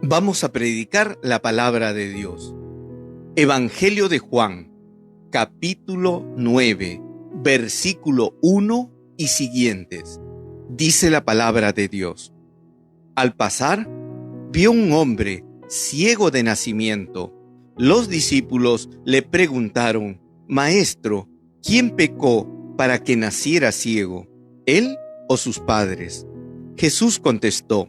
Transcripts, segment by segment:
Vamos a predicar la palabra de Dios. Evangelio de Juan, capítulo 9, versículo 1 y siguientes. Dice la palabra de Dios. Al pasar, vio un hombre ciego de nacimiento. Los discípulos le preguntaron: Maestro, ¿quién pecó para que naciera ciego, él o sus padres? Jesús contestó: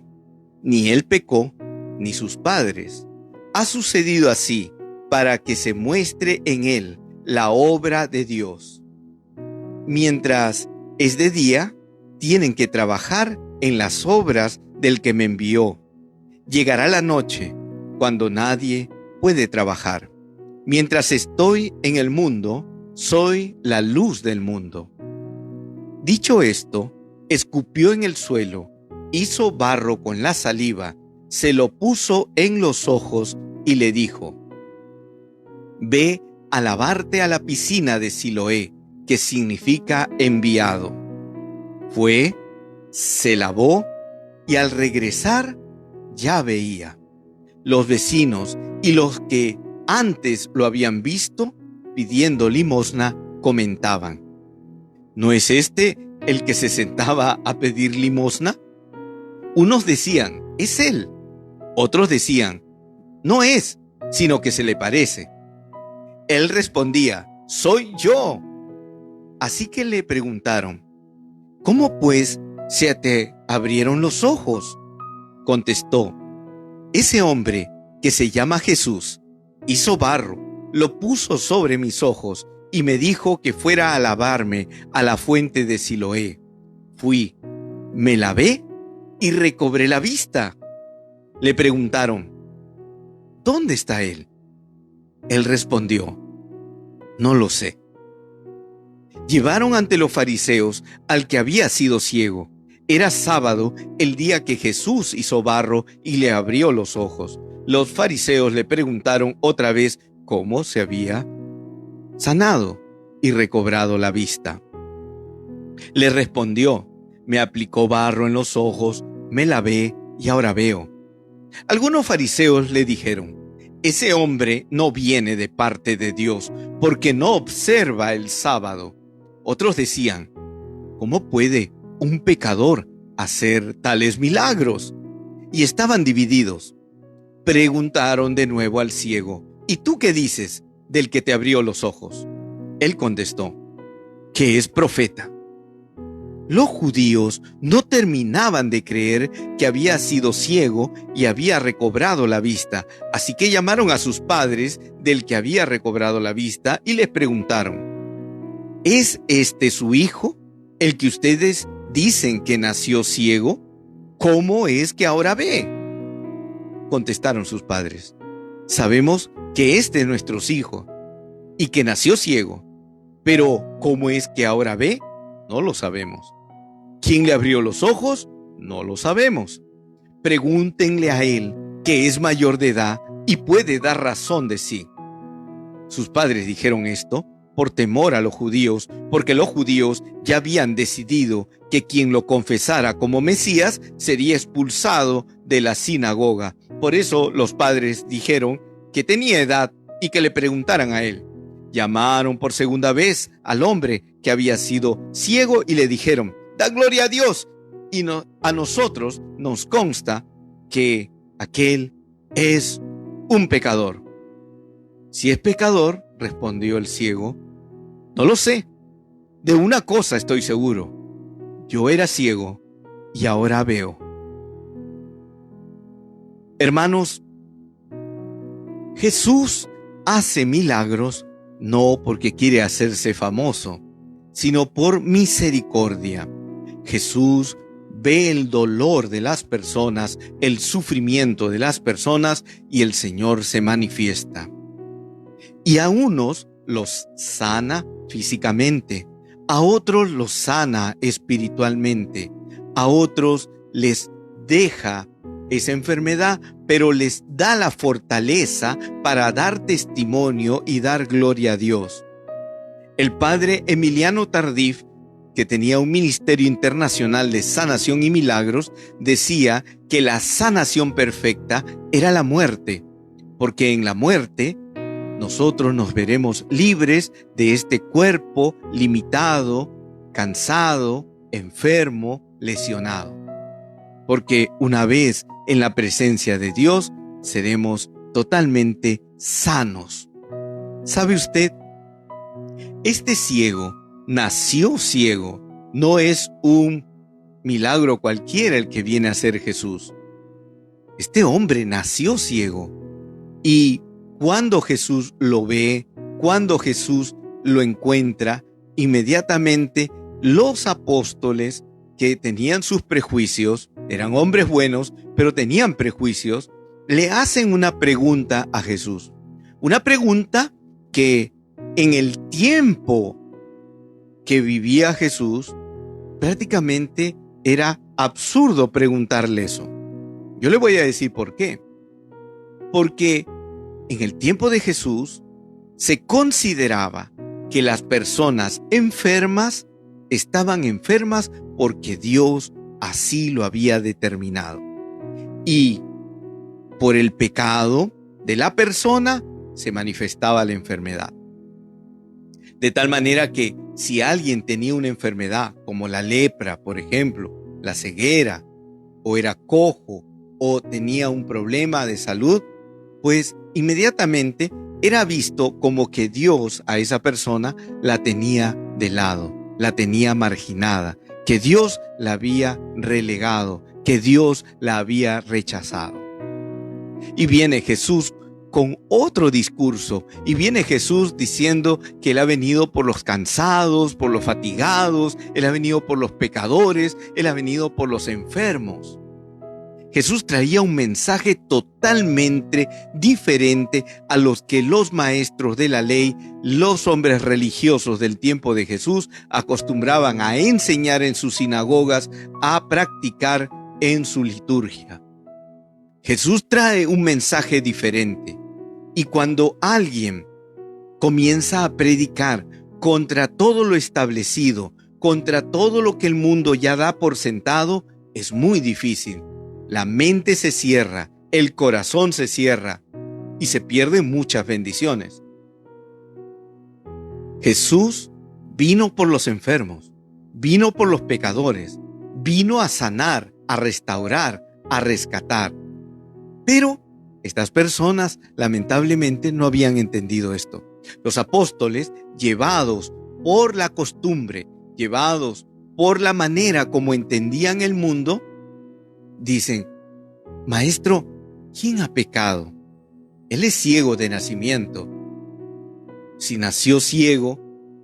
Ni él pecó, ni sus padres. Ha sucedido así para que se muestre en él la obra de Dios. Mientras es de día, tienen que trabajar en las obras del que me envió. Llegará la noche, cuando nadie puede trabajar. Mientras estoy en el mundo, soy la luz del mundo. Dicho esto, escupió en el suelo, hizo barro con la saliva, se lo puso en los ojos y le dijo: Ve a lavarte a la piscina de Siloé, que significa enviado. Fue, se lavó y al regresar ya veía. Los vecinos y los que antes lo habían visto pidiendo limosna comentaban: ¿No es este el que se sentaba a pedir limosna? Unos decían: es él. Otros decían: no es, sino que se le parece. Él respondía: soy yo. Así que le preguntaron: ¿cómo pues se te abrieron los ojos? Contestó: ese hombre que se llama Jesús hizo barro, lo puso sobre mis ojos y me dijo que fuera a lavarme a la fuente de Siloé. Fui, me lavé y recobré la vista. Le preguntaron: ¿dónde está él? Él respondió: no lo sé. Llevaron ante los fariseos al que había sido ciego. Era sábado, el día que Jesús hizo barro y le abrió los ojos. Los fariseos le preguntaron otra vez cómo se había sanado y recobrado la vista. Le respondió: me aplicó barro en los ojos, me lavé y ahora veo. Algunos fariseos le dijeron: ese hombre no viene de parte de Dios, porque no observa el sábado. Otros decían: ¿cómo puede un pecador hacer tales milagros? Y estaban divididos. Preguntaron de nuevo al ciego: ¿y tú qué dices del que te abrió los ojos? Él contestó: que es profeta. Los judíos no terminaban de creer que había sido ciego y había recobrado la vista, así que llamaron a sus padres del que había recobrado la vista y les preguntaron: ¿es este su hijo, el que ustedes dicen que nació ciego? ¿Cómo es que ahora ve? Contestaron sus padres: sabemos que este es nuestro hijo y que nació ciego, pero ¿cómo es que ahora ve? No lo sabemos. ¿Quién le abrió los ojos? No lo sabemos. Pregúntenle a él, que es mayor de edad y puede dar razón de sí. Sus padres dijeron esto por temor a los judíos, porque los judíos ya habían decidido que quien lo confesara como Mesías sería expulsado de la sinagoga. Por eso los padres dijeron que tenía edad y que le preguntaran a él. Llamaron por segunda vez al hombre que había sido ciego y le dijeron: da gloria a Dios, y a nosotros nos consta que aquel es un pecador. Si es pecador, respondió el ciego, no lo sé. De una cosa estoy seguro: yo era ciego y ahora veo. Hermanos, Jesús hace milagros no porque quiere hacerse famoso, sino por misericordia. Jesús ve el dolor de las personas, el sufrimiento de las personas, y el Señor se manifiesta. Y a unos los sana físicamente, a otros los sana espiritualmente, a otros les deja esa enfermedad, pero les da la fortaleza para dar testimonio y dar gloria a Dios. El padre Emiliano Tardif que tenía un ministerio internacional de sanación y milagros, decía que la sanación perfecta era la muerte, porque en la muerte nosotros nos veremos libres de este cuerpo limitado, cansado, enfermo, lesionado. Porque una vez en la presencia de Dios, seremos totalmente sanos. ¿Sabe usted? Este ciego nació ciego. No es un milagro cualquiera el que viene a ser Jesús. Este hombre nació ciego. Y cuando Jesús lo ve, cuando Jesús lo encuentra, inmediatamente los apóstoles que tenían sus prejuicios, eran hombres buenos, pero tenían prejuicios, le hacen una pregunta a Jesús. Una pregunta que en el tiempo que vivía Jesús, prácticamente era absurdo preguntarle eso. Yo le voy a decir por qué. Porque en el tiempo de Jesús se consideraba que las personas enfermas estaban enfermas porque Dios así lo había determinado. Y por el pecado de la persona se manifestaba la enfermedad. De tal manera que si alguien tenía una enfermedad como la lepra, por ejemplo, la ceguera, o era cojo, o tenía un problema de salud, pues inmediatamente era visto como que Dios a esa persona la tenía de lado, la tenía marginada, que Dios la había relegado, que Dios la había rechazado. Y viene Jesús con otro discurso, y viene Jesús diciendo que Él ha venido por los cansados, por los fatigados, Él ha venido por los pecadores, Él ha venido por los enfermos. Jesús traía un mensaje totalmente diferente a los que los maestros de la ley, los hombres religiosos del tiempo de Jesús, acostumbraban a enseñar en sus sinagogas, a practicar en su liturgia. Jesús trae un mensaje diferente. Y cuando alguien comienza a predicar contra todo lo establecido, contra todo lo que el mundo ya da por sentado, es muy difícil. La mente se cierra, el corazón se cierra y se pierden muchas bendiciones. Jesús vino por los enfermos, vino por los pecadores, vino a sanar, a restaurar, a rescatar. Pero estas personas lamentablemente no habían entendido esto. Los apóstoles, llevados por la costumbre, llevados por la manera como entendían el mundo, dicen: Maestro, ¿quién ha pecado? Él es ciego de nacimiento. Si nació ciego,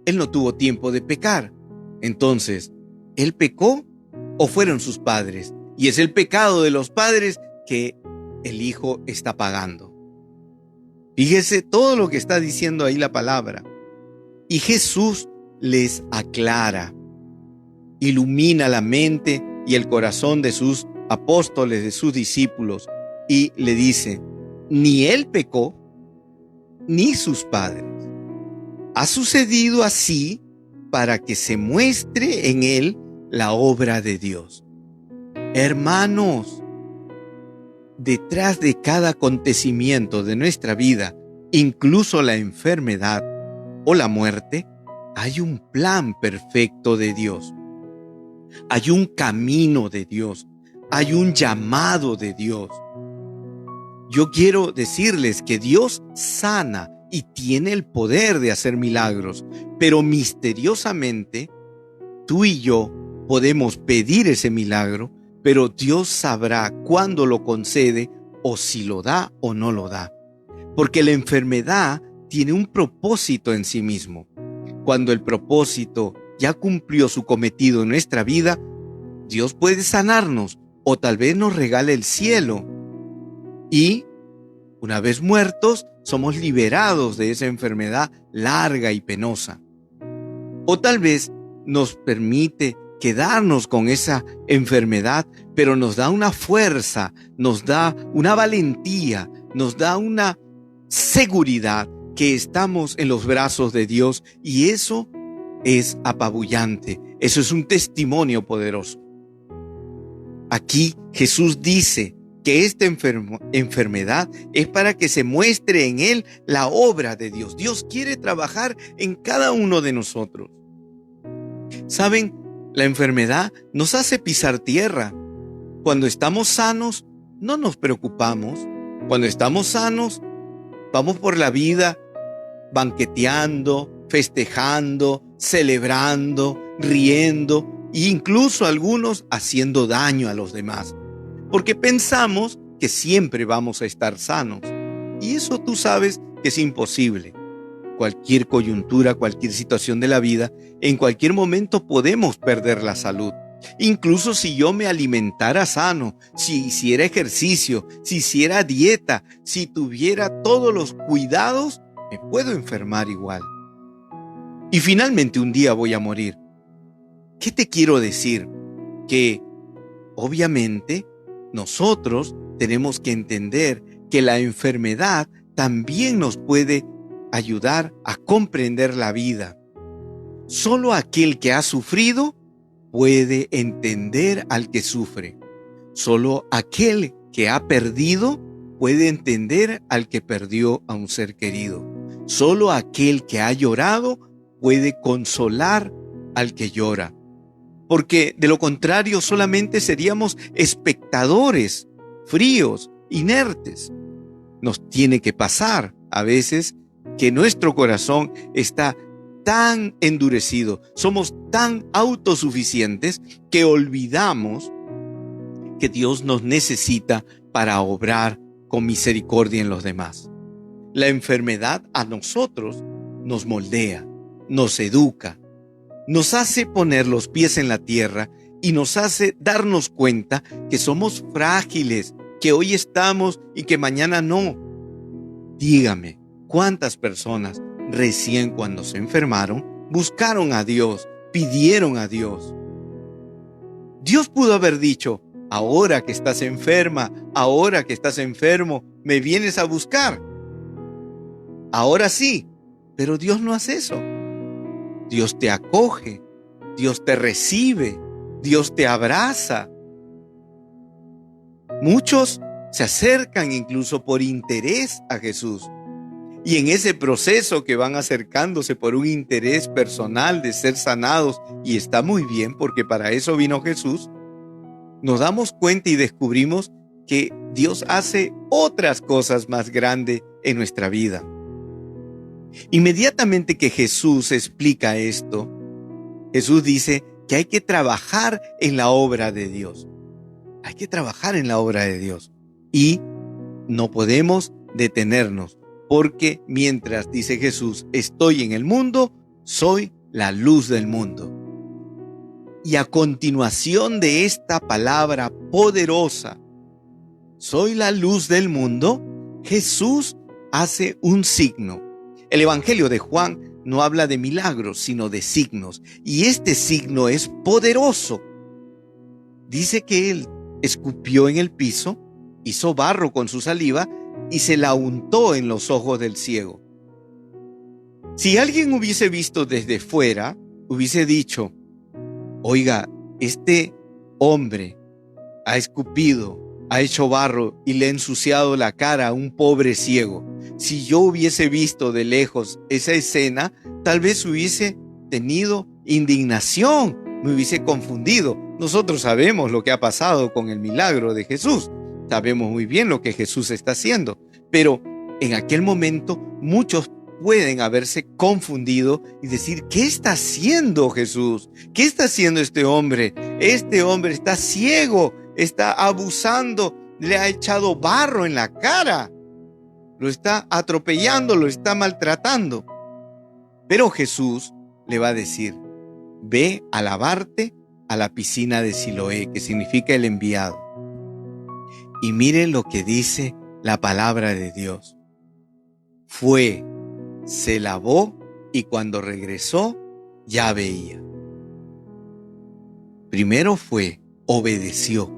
él no tuvo tiempo de pecar. Entonces, ¿él pecó o fueron sus padres? Y es el pecado de los padres que el hijo está pagando. Fíjese todo lo que está diciendo ahí la palabra. Y Jesús les aclara, ilumina la mente y el corazón de sus apóstoles, de sus discípulos, y le dice: ni él pecó, ni sus padres. Ha sucedido así para que se muestre en él la obra de Dios. Hermanos, detrás de cada acontecimiento de nuestra vida, incluso la enfermedad o la muerte, hay un plan perfecto de Dios. Hay un camino de Dios. Hay un llamado de Dios. Yo quiero decirles que Dios sana y tiene el poder de hacer milagros, pero misteriosamente tú y yo podemos pedir ese milagro, pero Dios sabrá cuándo lo concede o si lo da o no lo da. Porque la enfermedad tiene un propósito en sí mismo. Cuando el propósito ya cumplió su cometido en nuestra vida, Dios puede sanarnos o tal vez nos regale el cielo. Y una vez muertos, somos liberados de esa enfermedad larga y penosa. O tal vez nos permite quedarnos con esa enfermedad, pero nos da una fuerza, nos da una valentía, nos da una seguridad que estamos en los brazos de Dios, y eso es apabullante, Eso es un testimonio poderoso. Aquí Jesús dice que esta enfermedad es para que se muestre en él la obra de Dios. Dios quiere trabajar en cada uno de nosotros. ¿Saben? La enfermedad nos hace pisar tierra. Cuando estamos sanos, no nos preocupamos. Cuando estamos sanos, vamos por la vida banqueteando, festejando, celebrando, riendo e incluso algunos haciendo daño a los demás. Porque pensamos que siempre vamos a estar sanos. Y eso tú sabes que es imposible. Cualquier coyuntura, cualquier situación de la vida, en cualquier momento podemos perder la salud. Incluso si yo me alimentara sano, si hiciera ejercicio, si hiciera dieta, si tuviera todos los cuidados, me puedo enfermar igual. Y finalmente un día voy a morir. ¿Qué te quiero decir? Que obviamente nosotros tenemos que entender que la enfermedad también nos puede ayudar a comprender la vida. Solo aquel que ha sufrido puede entender al que sufre. Solo aquel que ha perdido puede entender al que perdió a un ser querido. Solo aquel que ha llorado puede consolar al que llora. Porque de lo contrario solamente seríamos espectadores, fríos, inertes. Nos tiene que pasar a veces que nuestro corazón está tan endurecido, somos tan autosuficientes que olvidamos que Dios nos necesita para obrar con misericordia en los demás. La enfermedad a nosotros nos moldea, nos educa, nos hace poner los pies en la tierra y nos hace darnos cuenta que somos frágiles, que hoy estamos y que mañana no. Dígame, ¿cuántas personas recién cuando se enfermaron buscaron a Dios, pidieron a Dios? Dios pudo haber dicho, ahora que estás enferma, ahora que estás enfermo, me vienes a buscar. Ahora sí, pero Dios no hace eso. Dios te acoge, Dios te recibe, Dios te abraza. Muchos se acercan incluso por interés a Jesús. Y en ese proceso que van acercándose por un interés personal de ser sanados, y está muy bien porque para eso vino Jesús, nos damos cuenta y descubrimos que Dios hace otras cosas más grandes en nuestra vida. Inmediatamente que Jesús explica esto, Jesús dice que hay que trabajar en la obra de Dios. Hay que trabajar en la obra de Dios. Y no podemos detenernos, porque mientras, dice Jesús, estoy en el mundo, soy la luz del mundo. Y a continuación de esta palabra poderosa, soy la luz del mundo, Jesús hace un signo. El Evangelio de Juan no habla de milagros, sino de signos. Y este signo es poderoso. Dice que él escupió en el piso, hizo barro con su saliva y se la untó en los ojos del ciego. Si alguien hubiese visto desde fuera, hubiese dicho, oiga, este hombre ha escupido, ha hecho barro y le ha ensuciado la cara a un pobre ciego. Si yo hubiese visto de lejos esa escena, tal vez hubiese tenido indignación, me hubiese confundido. Nosotros sabemos lo que ha pasado con el milagro de Jesús. Sabemos muy bien lo que Jesús está haciendo. Pero en aquel momento muchos pueden haberse confundido y decir, ¿qué está haciendo Jesús? ¿Qué está haciendo este hombre? Este hombre está ciego, está abusando, le ha echado barro en la cara. Lo está atropellando, lo está maltratando. Pero Jesús le va a decir, ve a lavarte a la piscina de Siloé, que significa el enviado. Y mire lo que dice la palabra de Dios. Fue, se lavó y cuando regresó ya veía. Primero fue, obedeció.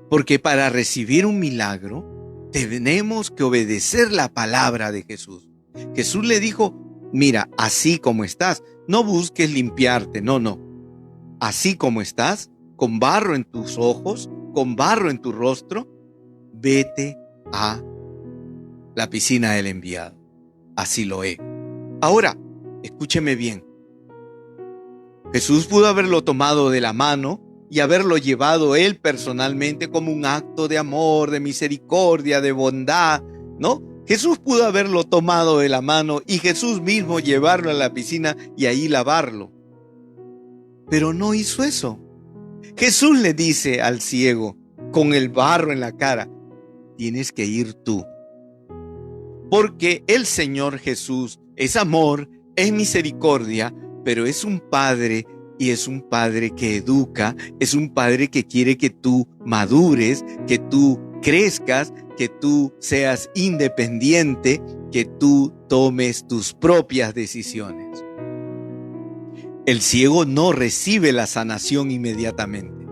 Porque para recibir un milagro tenemos que obedecer la palabra de Jesús. Jesús le dijo, mira, así como estás, no busques limpiarte, no. así como estás, con barro en tus ojos, con barro en tu rostro, vete a la piscina del enviado. A Siloé. Ahora, escúcheme bien. Jesús pudo haberlo tomado de la mano y haberlo llevado él personalmente como un acto de amor, de misericordia, de bondad, ¿no? Jesús pudo haberlo tomado de la mano y Jesús mismo llevarlo a la piscina y ahí lavarlo. Pero no hizo eso. Jesús le dice al ciego, con el barro en la cara, tienes que ir tú. Porque el Señor Jesús es amor, es misericordia, pero es un Padre y es un Padre que educa, es un Padre que quiere que tú madures, que tú crezcas, que tú seas independiente, que tú tomes tus propias decisiones. El ciego no recibe la sanación inmediatamente.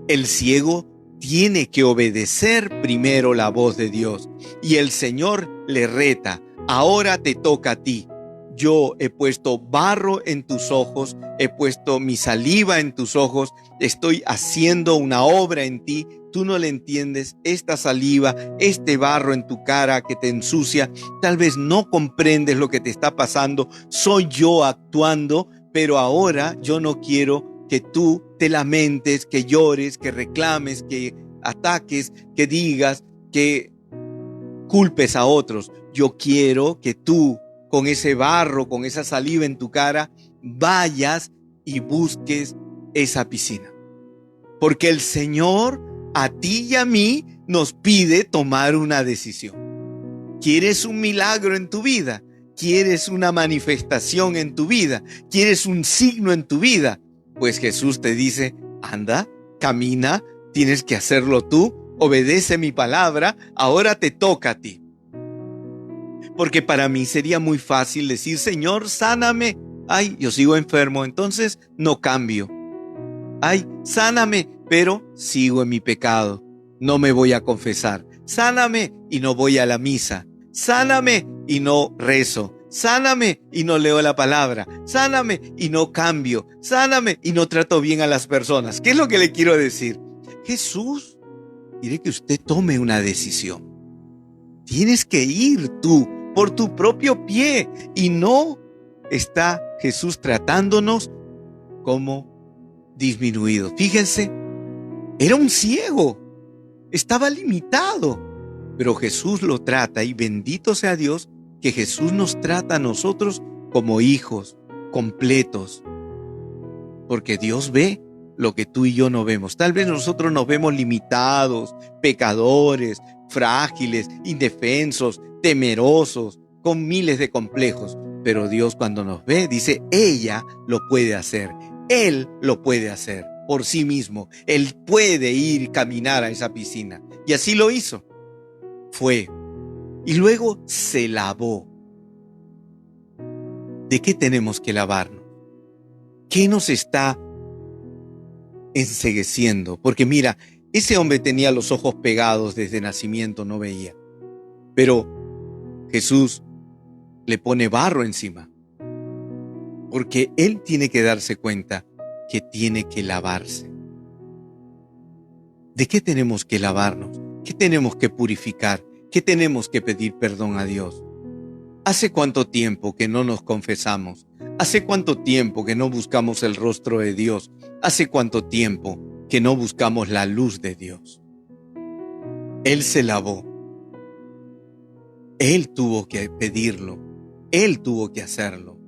El ciego tiene que obedecer primero la voz de Dios. Y el Señor le reta, ahora te toca a ti. Yo he puesto barro en tus ojos, he puesto mi saliva en tus ojos, estoy haciendo una obra en ti. Tú no le entiendes, esta saliva, este barro en tu cara que te ensucia, tal vez no comprendes lo que te está pasando, soy yo actuando, pero ahora yo no quiero que tú te lamentes, que llores, que reclames, que ataques, que digas, que culpes a otros. Yo quiero que tú, con ese barro, con esa saliva en tu cara, vayas y busques esa piscina. Porque el Señor a ti y a mí nos pide tomar una decisión. ¿Quieres un milagro en tu vida? ¿Quieres una manifestación en tu vida? ¿Quieres un signo en tu vida? Pues Jesús te dice, anda, camina, tienes que hacerlo tú, obedece mi palabra, ahora te toca a ti. Porque para mí sería muy fácil decir, Señor, sáname. Ay, yo sigo enfermo, entonces no cambio. Ay, sáname, pero sigo en mi pecado. No me voy a confesar. Sáname y no voy a la misa. Sáname y no rezo. Sáname y no leo la palabra. Sáname y no cambio. Sáname y no trato bien a las personas. ¿Qué es lo que le quiero decir? Jesús quiere que usted tome una decisión. Tienes que ir tú por tu propio pie y no está Jesús tratándonos como disminuido. Fíjense, era un ciego, estaba limitado, pero Jesús lo trata y bendito sea Dios que Jesús nos trata a nosotros como hijos completos, porque Dios ve lo que tú y yo no vemos. Tal vez nosotros nos vemos limitados, pecadores, frágiles, indefensos, temerosos, con miles de complejos, pero Dios cuando nos ve dice, ella lo puede hacer. Él lo puede hacer por sí mismo. Él puede ir y caminar a esa piscina. Y así lo hizo. Fue. Y luego se lavó. ¿De qué tenemos que lavarnos? ¿Qué nos está encegueciendo? Porque mira, ese hombre tenía los ojos pegados desde nacimiento, no veía. Pero Jesús le pone barro encima. Porque él tiene que darse cuenta que tiene que lavarse. ¿De qué tenemos que lavarnos? ¿Qué tenemos que purificar? ¿Qué tenemos que pedir perdón a Dios? ¿Hace cuánto tiempo que no nos confesamos? ¿Hace cuánto tiempo que no buscamos el rostro de Dios? ¿Hace cuánto tiempo que no buscamos la luz de Dios? Él se lavó. Él tuvo que pedirlo. Él tuvo que hacerlo.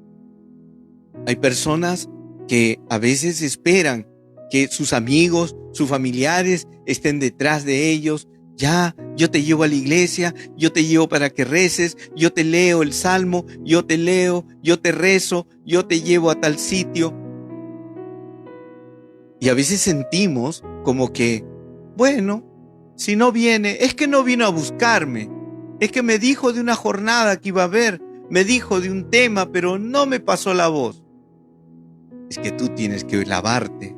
Hay personas que a veces esperan que sus amigos, sus familiares estén detrás de ellos. Ya, yo te llevo a la iglesia, yo te llevo para que reces, yo te leo el salmo, yo te leo, yo te rezo, yo te llevo a tal sitio. Y a veces sentimos como que, bueno, si no viene, es que no vino a buscarme, es que me dijo de una jornada que iba a haber, me dijo de un tema, pero no me pasó la voz. Es que tú tienes que lavarte,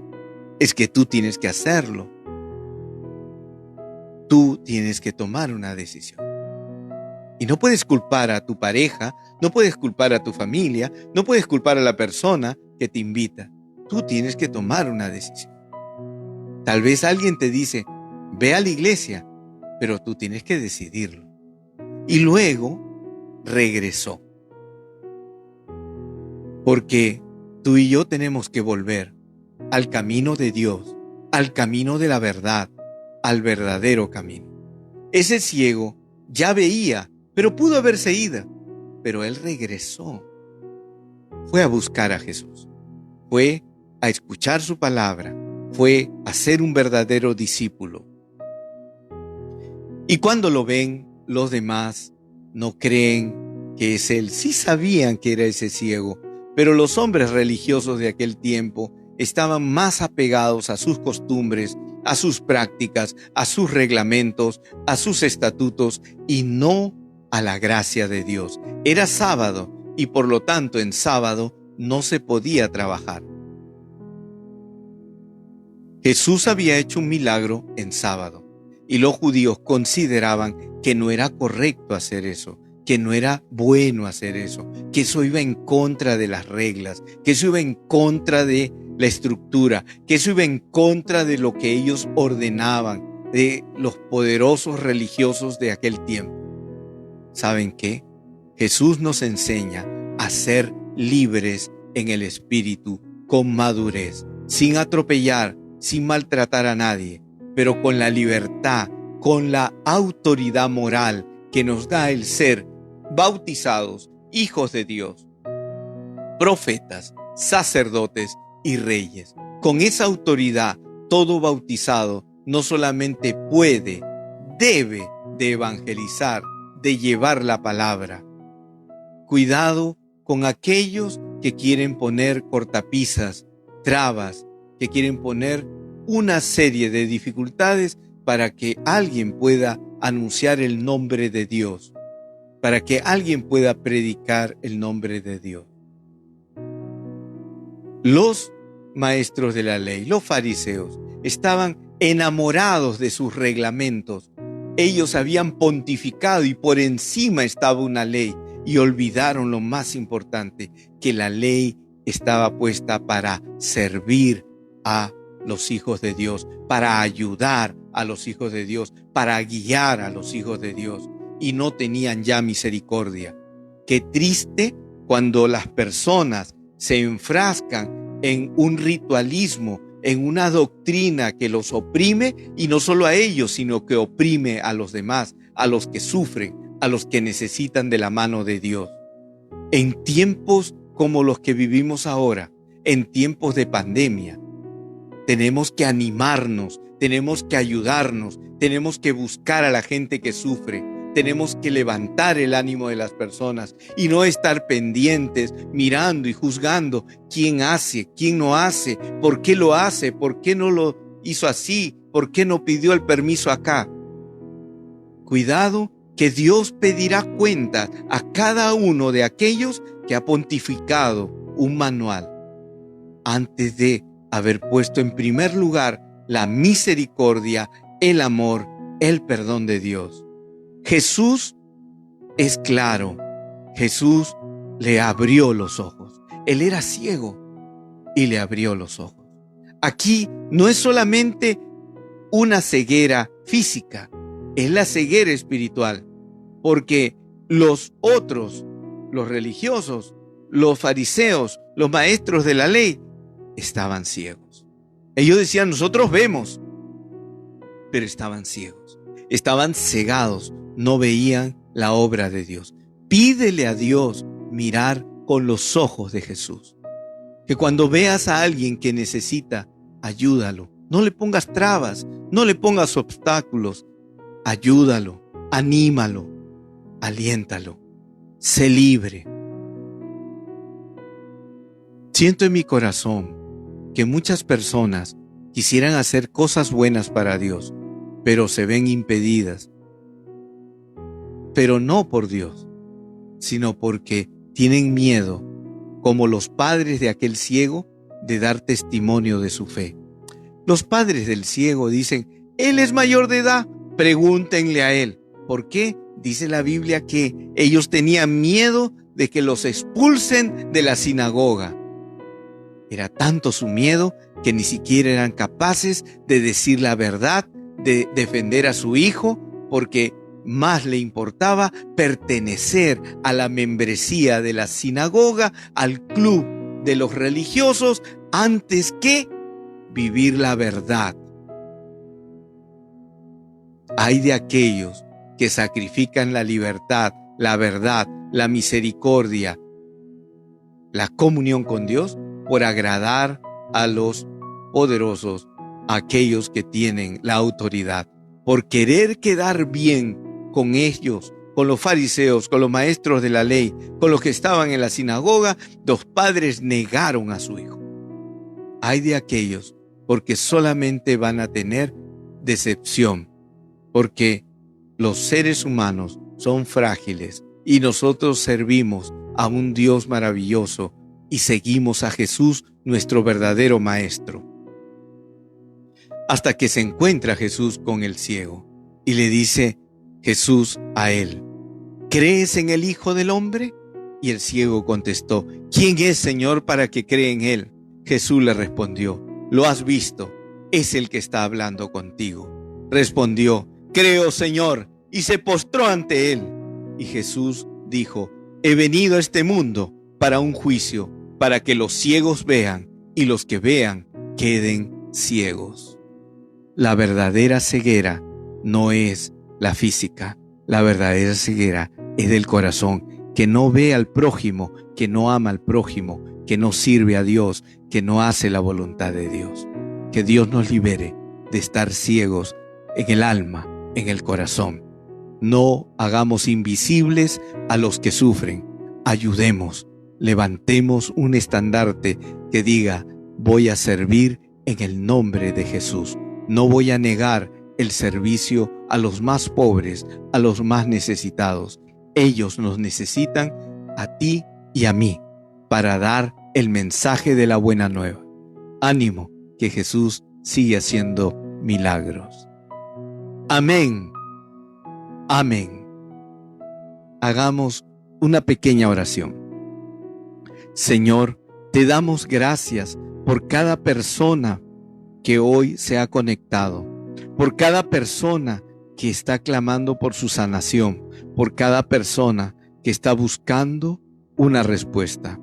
es que tú tienes que hacerlo. Tú tienes que tomar una decisión. Y no puedes culpar a tu pareja, no puedes culpar a tu familia, no puedes culpar a la persona que te invita. Tú tienes que tomar una decisión. Tal vez alguien te dice, ve a la iglesia, pero tú tienes que decidirlo. Y luego regresó. Porque tú y yo tenemos que volver al camino de Dios, al camino de la verdad, al verdadero camino. Ese ciego ya veía, pero pudo haberse ido. Pero él regresó. Fue a buscar a Jesús. Fue a escuchar su palabra. Fue a ser un verdadero discípulo. Y cuando lo ven, los demás no creen que es él. Sí sabían que era ese ciego, pero los hombres religiosos de aquel tiempo estaban más apegados a sus costumbres, a sus prácticas, a sus reglamentos, a sus estatutos y no a la gracia de Dios. Era sábado y por lo tanto en sábado no se podía trabajar. Jesús había hecho un milagro en sábado y los judíos consideraban que no era correcto hacer eso, que no era bueno hacer eso, que eso iba en contra de las reglas, que eso iba en contra de la estructura, que eso iba en contra de lo que ellos ordenaban, de los poderosos religiosos de aquel tiempo. ¿Saben qué? Jesús nos enseña a ser libres en el espíritu, con madurez, sin atropellar, sin maltratar a nadie, pero con la libertad, con la autoridad moral que nos da el ser bautizados, hijos de Dios, profetas, sacerdotes y reyes. Con esa autoridad, todo bautizado no solamente puede, debe de evangelizar, de llevar la palabra. Cuidado con aquellos que quieren poner cortapisas, trabas, que quieren poner una serie de dificultades para que alguien pueda anunciar el nombre de Dios, para que alguien pueda predicar el nombre de Dios. Los maestros de la ley, los fariseos, estaban enamorados de sus reglamentos. Ellos habían pontificado y por encima estaba una ley y olvidaron lo más importante, que la ley estaba puesta para servir a los hijos de Dios, para ayudar a los hijos de Dios, para guiar a los hijos de Dios, y no tenían ya misericordia. Qué triste cuando las personas se enfrascan en un ritualismo, en una doctrina que los oprime, y no solo a ellos, sino que oprime a los demás, a los que sufren, a los que necesitan de la mano de Dios. En tiempos como los que vivimos ahora, en tiempos de pandemia, tenemos que animarnos, tenemos que ayudarnos, tenemos que buscar a la gente que sufre, tenemos que levantar el ánimo de las personas y no estar pendientes, mirando y juzgando quién hace, quién no hace, por qué lo hace, por qué no lo hizo así, por qué no pidió el permiso acá. Cuidado, que Dios pedirá cuentas a cada uno de aquellos que ha pontificado un manual antes de haber puesto en primer lugar la misericordia, el amor, el perdón de Dios. Jesús es claro. Jesús le abrió los ojos. Él era ciego y le abrió los ojos. Aquí no es solamente una ceguera física, es la ceguera espiritual, porque los otros, los religiosos, los fariseos, los maestros de la ley, estaban ciegos. Ellos decían, nosotros vemos, pero estaban ciegos, estaban cegados, no veían la obra de Dios. Pídele a Dios mirar con los ojos de Jesús. Que cuando veas a alguien que necesita, ayúdalo. No le pongas trabas, no le pongas obstáculos. Ayúdalo, anímalo, aliéntalo. Sé libre. Siento en mi corazón que muchas personas quisieran hacer cosas buenas para Dios, pero se ven impedidas. Pero no por Dios, sino porque tienen miedo, como los padres de aquel ciego, de dar testimonio de su fe. Los padres del ciego dicen, él es mayor de edad, pregúntenle a él. ¿Por qué? Dice la Biblia que ellos tenían miedo de que los expulsen de la sinagoga. Era tanto su miedo que ni siquiera eran capaces de decir la verdad, de defender a su hijo, porque más le importaba pertenecer a la membresía de la sinagoga, al club de los religiosos, antes que vivir la verdad. Ay de aquellos que sacrifican la libertad, la verdad, la misericordia, la comunión con Dios por agradar a los poderosos, a aquellos que tienen la autoridad, por querer quedar bien con ellos, con los fariseos, con los maestros de la ley, con los que estaban en la sinagoga. Los padres negaron a su hijo. Ay de aquellos, porque solamente van a tener decepción, porque los seres humanos son frágiles y nosotros servimos a un Dios maravilloso y seguimos a Jesús, nuestro verdadero maestro. Hasta que se encuentra Jesús con el ciego y le dice Jesús a él: ¿crees en el Hijo del Hombre? Y el ciego contestó: ¿quién es, Señor, para que crea en él? Jesús le respondió: lo has visto, es el que está hablando contigo. Respondió: creo, Señor, y se postró ante él. Y Jesús dijo: he venido a este mundo para un juicio, para que los ciegos vean y los que vean queden ciegos. La verdadera ceguera no es la física, la verdadera ceguera es del corazón, que no ve al prójimo, que no ama al prójimo, que no sirve a Dios, que no hace la voluntad de Dios. Que Dios nos libere de estar ciegos en el alma, en el corazón. No hagamos invisibles a los que sufren. Ayudemos, levantemos un estandarte que diga: voy a servir en el nombre de Jesús. No voy a negar el servicio a los más pobres, a los más necesitados. Ellos nos necesitan a ti y a mí para dar el mensaje de la buena nueva. Ánimo, que Jesús sigue haciendo milagros. Amén. Amén. Hagamos una pequeña oración. Señor, te damos gracias por cada persona que hoy se ha conectado, por cada persona que está clamando por su sanación, por cada persona que está buscando una respuesta.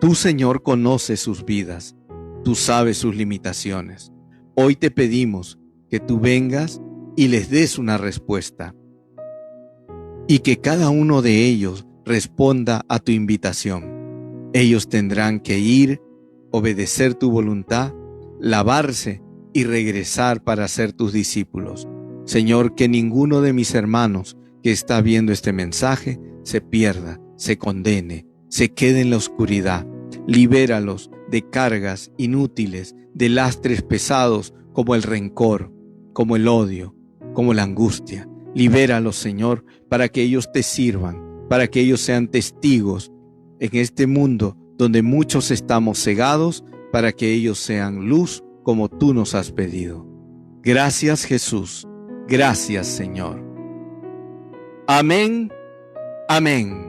Tú, Señor, conoces sus vidas, tú sabes sus limitaciones. Hoy te pedimos que tú vengas y les des una respuesta, y que cada uno de ellos responda a tu invitación. Ellos tendrán que ir, obedecer tu voluntad, lavarse y regresar para ser tus discípulos. Señor, que ninguno de mis hermanos que está viendo este mensaje se pierda, se condene, se quede en la oscuridad. Libéralos de cargas inútiles, de lastres pesados como el rencor, como el odio, como la angustia. Libéralos, Señor, para que ellos te sirvan, para que ellos sean testigos en este mundo donde muchos estamos cegados, para que ellos sean luz como tú nos has pedido. Gracias, Jesús. Gracias, Señor. Amén. Amén.